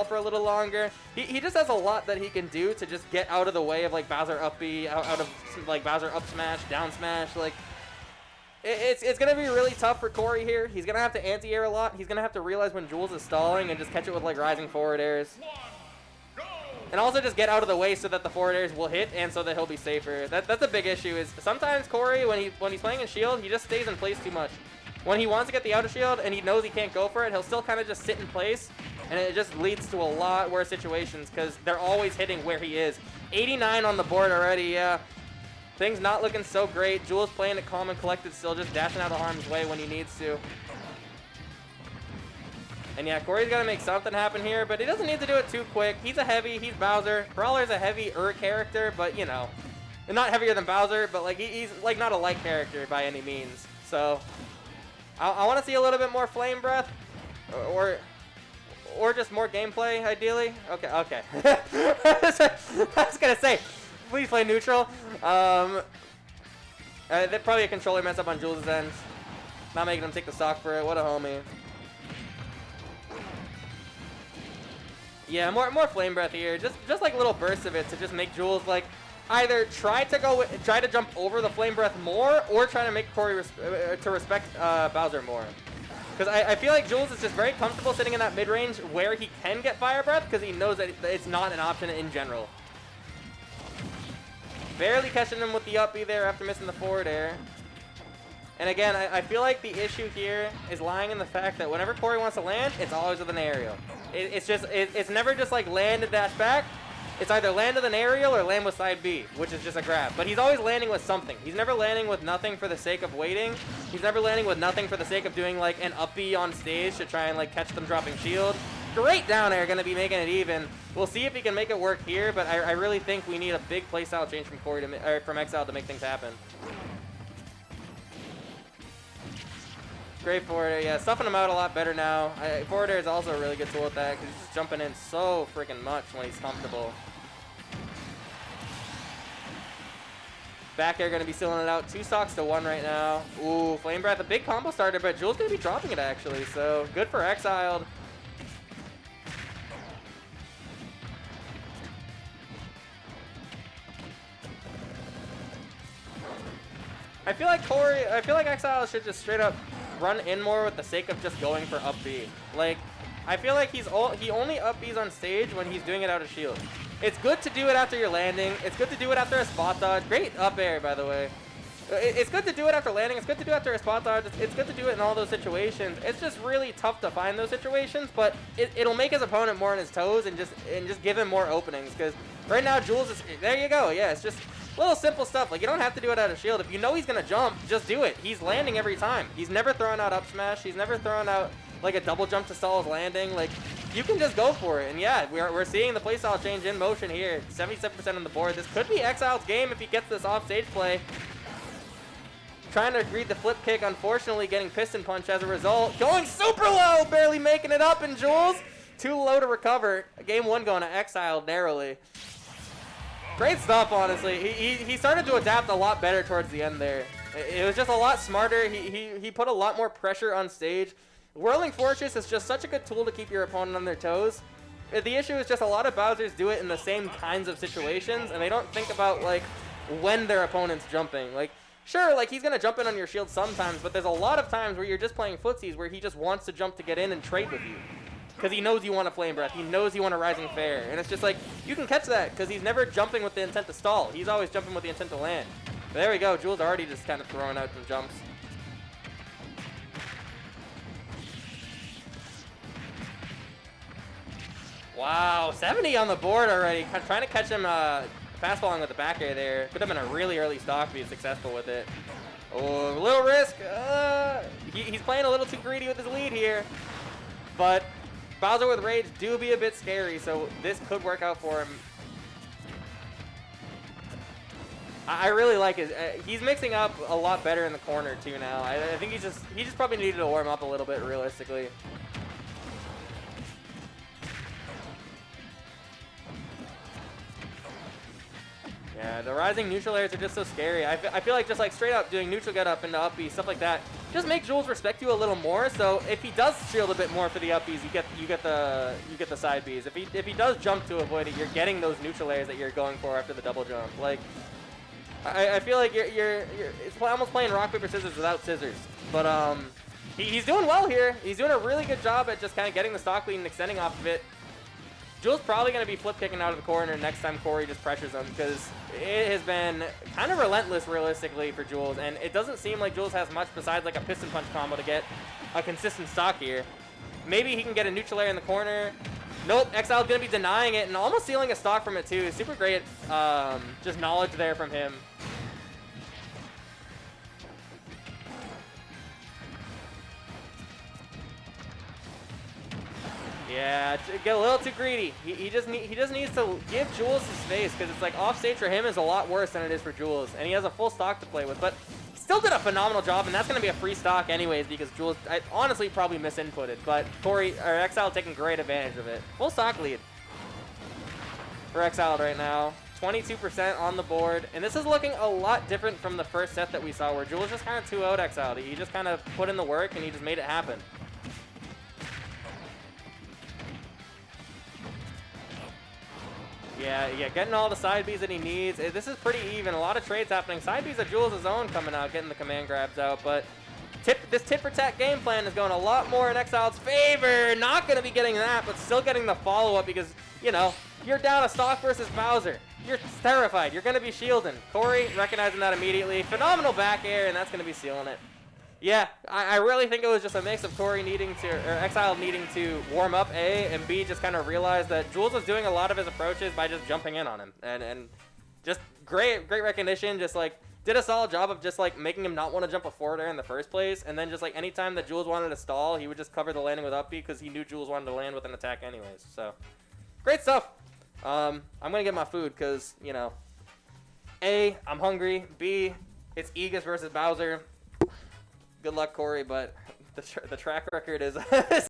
for a little longer. He just has a lot that he can do to just get out of the way of like Bowser up B, out of like Bowser up smash, down smash. Like it's gonna be really tough for Corey here. He's gonna have to anti-air a lot. He's gonna have to realize when Jules is stalling and just catch it with like rising forward airs. And also just get out of the way so that the forward airs will hit and so that he'll be safer. That's a big issue. Is sometimes Corey, when he's playing in shield, he just stays in place too much. When he wants to get the outer shield and he knows he can't go for it, he'll still kind of just sit in place, and it just leads to a lot worse situations because they're always hitting where he is. 89 on the board already, yeah. Things not looking so great. Jules playing it calm and collected still, just dashing out of harm's way when he needs to. And yeah, Corey's got to make something happen here, but he doesn't need to do it too quick. He's a heavy, he's Bowser. Brawler's a heavier character, but you know, not heavier than Bowser, but like he's like not a light character by any means. So I want to see a little bit more Flame Breath, or just more gameplay, ideally. Okay. I was gonna say, please play neutral. They're probably a controller mess up on Jules' end. Not making him take the stock for it. What a homie. Yeah, more Flame Breath here. Just like little bursts of it to just make Jules like either try to jump over the Flame Breath more, or try to make Corey respect Bowser more. Because I feel like Jules is just very comfortable sitting in that mid range where he can get Fire Breath because he knows that it's not an option in general. Barely catching him with the up B there after missing the forward air. And again, I feel like the issue here is lying in the fact that whenever Corey wants to land, it's always with an aerial. It's never just like land and dash back. It's either land with an aerial or land with side B, which is just a grab. But he's always landing with something. He's never landing with nothing for the sake of waiting. He's never landing with nothing for the sake of doing like an up B on stage to try and like catch them dropping shield. Great down air, gonna be making it even. We'll see if he can make it work here, but I really think we need a big playstyle change from Corey from Exciled to make things happen. Great forward air, yeah, stuffing him out a lot better now. Forward air is also a really good tool with that because he's just jumping in so freaking much when he's comfortable. Back air gonna be sealing it out. 2 stocks to 1 right now. Ooh, Flame Breath, a big combo starter, but Jules gonna be dropping it actually, so good for Exciled. I feel like Exciled should just straight up run in more with the sake of just going for up B. Like, I feel like he only up B's on stage when he's doing it out of shield. It's good to do it after you're landing. It's good to do it after a spot dodge. Great up air, by the way. It's good to do it after landing. It's good to do it after a spot dodge. It's good to do it in all those situations. It's just really tough to find those situations, but it'll make his opponent more on his toes and just give him more openings. Because right now, Jules is there. You go. Yeah, it's just little simple stuff. Like, you don't have to do it out of shield. If you know he's gonna jump, just do it. He's landing every time. He's never throwing out up smash. He's never throwing out like a double jump to stall his landing. Like, you can just go for it. And yeah, we're seeing the playstyle change in motion here. 77% on the board. This could be Exiled's game if he gets this off stage play. Trying to read the flip kick, unfortunately getting piston punch as a result. Going super low, barely making it up, and Jules too low to recover. Game 1 going to Exciled narrowly. Great stuff, honestly. He started to adapt a lot better towards the end there. It was just a lot smarter. He put a lot more pressure on stage. Whirling Fortress is just such a good tool to keep your opponent on their toes. The issue is just a lot of Bowsers do it in the same kinds of situations, and they don't think about like when their opponent's jumping. Like, sure, like he's gonna jump in on your shield sometimes, but there's a lot of times where you're just playing footsies where he just wants to jump to get in and trade with you. Because he knows you want a Flame Breath. He knows you want a Rising Fair. And it's just like, you can catch that because he's never jumping with the intent to stall. He's always jumping with the intent to land. But there we go. Jules already just kind of throwing out some jumps. Wow, 70 on the board already. Trying to catch him fastballing with the back air there. Could have been a really early stock if he was successful with it. Oh, a little risk. He's playing a little too greedy with his lead here. But Bowser with Rage do be a bit scary, so this could work out for him. I really like it. He's mixing up a lot better in the corner too now. I think he just probably needed to warm up a little bit realistically. Yeah, the rising neutral airs are just so scary. I feel like just like straight up doing neutral get up into up B, stuff like that, just make Jules respect you a little more. So if he does shield a bit more for the up Bs, you get the side Bs. If he does jump to avoid it, you're getting those neutral airs that you're going for after the double jump. Like, I feel like it's almost playing rock paper scissors without scissors. But he's doing well here. He's doing a really good job at just kind of getting the stock lead and extending off of it. Jules probably going to be flip kicking out of the corner next time Corey just pressures him, because it has been kind of relentless realistically for Jules, and it doesn't seem like Jules has much besides like a piston punch combo to get a consistent stock here. Maybe he can get a neutral air in the corner. Nope, Exciled going to be denying it and almost stealing a stock from it too. Super great just knowledge there from him. Yeah, get a little too greedy. He just needs to give Jules his space, because it's like off stage for him is a lot worse than it is for Jules, and he has a full stock to play with. But he still did a phenomenal job, and that's going to be a free stock anyways, because Jules, I honestly probably misinputted, but Exciled taking great advantage of it. Full stock lead for Exciled right now. 22% on the board, and this is looking a lot different from the first set that we saw, where Jules just kind of 2-0'd Exciled. He just kind of put in the work, and he just made it happen. Yeah, getting all the side Bs that he needs. This is pretty even. A lot of trades happening. Side Bs of Jules' own coming out, getting the command grabs out. But this tit-for-tat game plan is going a lot more in Exiled's favor. Not going to be getting that, but still getting the follow-up because, you know, you're down a stock versus Bowser. You're terrified. You're going to be shielding. Corey recognizing that immediately. Phenomenal back air, and that's going to be sealing it. Yeah, I really think it was just a mix of Corey needing to, or Exciled needing to warm up A, and B just kind of realize that Jules was doing a lot of his approaches by just jumping in on him, and just great recognition. Just like did a solid job of just like making him not want to jump a forward air in the first place, and then just like anytime that Jules wanted to stall, he would just cover the landing with up B because he knew Jules wanted to land with an attack anyways. So great stuff. I'm gonna get my food because, you know, A, I'm hungry. B, it's Aegis versus Bowser. Good luck, Corey, but the track record is